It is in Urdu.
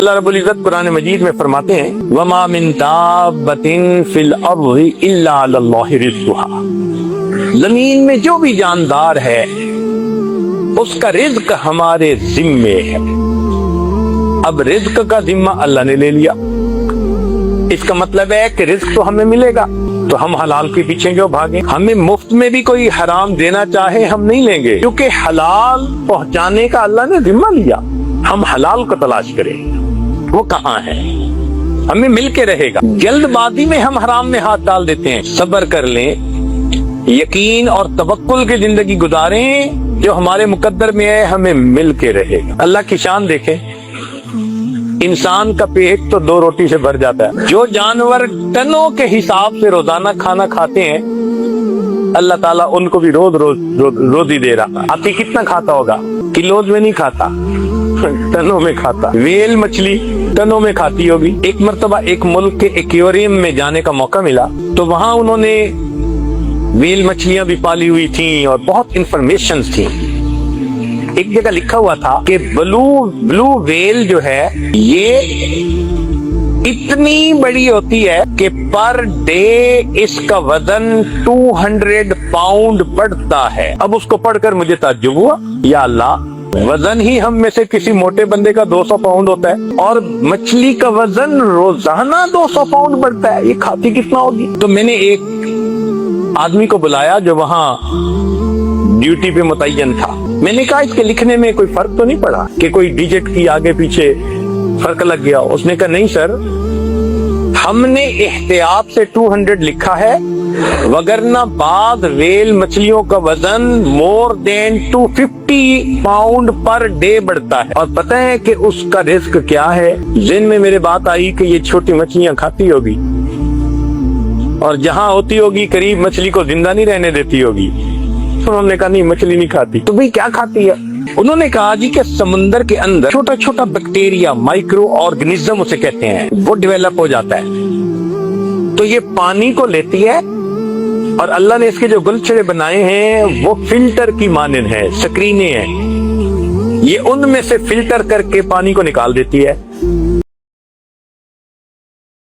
اللہ رب العزت قرآن مجید میں فرماتے ہیں وَمَا مِن دَابَّةٍ فِي الْأَرْضِ إِلَّا عَلَى اللَّهِ رِزْقُهَا، زمین میں جو بھی جاندار ہے اس کا رزق ہمارے ذمے ہے۔ اب رزق کا ذمہ اللہ نے لے لیا، اس کا مطلب ہے کہ رزق تو ہمیں ملے گا، تو ہم حلال کے پیچھے کیوں بھاگیں؟ ہمیں مفت میں بھی کوئی حرام دینا چاہے ہم نہیں لیں گے، کیونکہ حلال پہنچانے کا اللہ نے ذمہ لیا۔ ہم حلال کو تلاش کریں، وہ کہاں ہے؟ ہمیں مل کے رہے گا۔ جلد بازی میں ہم حرام میں ہاتھ ڈال دیتے ہیں۔ صبر کر لیں، یقین اور توکل کی زندگی گزاریں، جو ہمارے مقدر میں ہے ہمیں مل کے رہے گا۔ اللہ کی شان دیکھیں، انسان کا پیٹ تو 2 روٹی سے بھر جاتا ہے، جو جانور ٹنوں کے حساب سے روزانہ کھانا کھاتے ہیں اللہ تعالیٰ ان کو بھی روزی دے رہا۔ ہاتھی کتنا کھاتا ہوگا؟ کلوز میں نہیں کھاتا، ٹنوں میں کھاتا۔ ویل مچھلی ٹنوں میں کھاتی ہوگی۔ ایک مرتبہ ایک ملک کے ایکویریم میں جانے کا موقع ملا، تو وہاں انہوں نے ویل مچھلیاں بھی پالی ہوئی تھیں اور بہت انفارمیشنز تھیں۔ ایک جگہ لکھا ہوا تھا کہ بلو ویل جو ہے یہ اتنی بڑی ہوتی ہے کہ پر ڈے اس کا وزن 200 پاؤنڈ بڑھتا ہے۔ اب اس کو پڑھ کر مجھے تعجب ہوا، یا اللہ، وزن ہی ہم میں سے کسی موٹے بندے کا 200 پاؤنڈ ہوتا ہے اور مچھلی کا وزن روزانہ 200 پاؤنڈ بڑھتا ہے، یہ کھاتی کتنا ہوگی؟ تو میں نے ایک آدمی کو بلایا جو وہاں ڈیوٹی پہ متعین تھا۔ میں نے کہا اس کے لکھنے میں کوئی فرق تو نہیں پڑا کہ کوئی ڈیجٹ کی آگے پیچھے فرق لگ گیا؟ اس نے کہا نہیں سر، ہم نے احتیاط سے 200 لکھا ہے، وگرنہ بعض ویل مچھلیوں کا وزن more than 250 pound per day بڑھتا ہے۔ اور پتہ ہے کہ اس کا رزق کیا ہے؟ ذہن میں میرے بات آئی کہ یہ چھوٹی مچھلیاں کھاتی ہوگی، اور جہاں ہوتی ہوگی قریب مچھلی کو زندہ نہیں رہنے دیتی ہوگی۔ انہوں نے کہا نہیں، مچھلی نہیں کھاتی۔ تو بھئی کیا کھاتی ہے؟ انہوں نے کہا جی کہ سمندر کے اندر چھوٹا چھوٹا بیکٹیریا، مائکرو آرگنزم اسے کہتے ہیں، وہ ڈیولپ ہو جاتا ہے، تو یہ پانی کو لیتی ہے، اور اللہ نے اس کے جو گلچھڑے بنائے ہیں وہ فلٹر کی مانند ہیں، سکرینے ہیں، یہ ان میں سے فلٹر کر کے پانی کو نکال دیتی ہے۔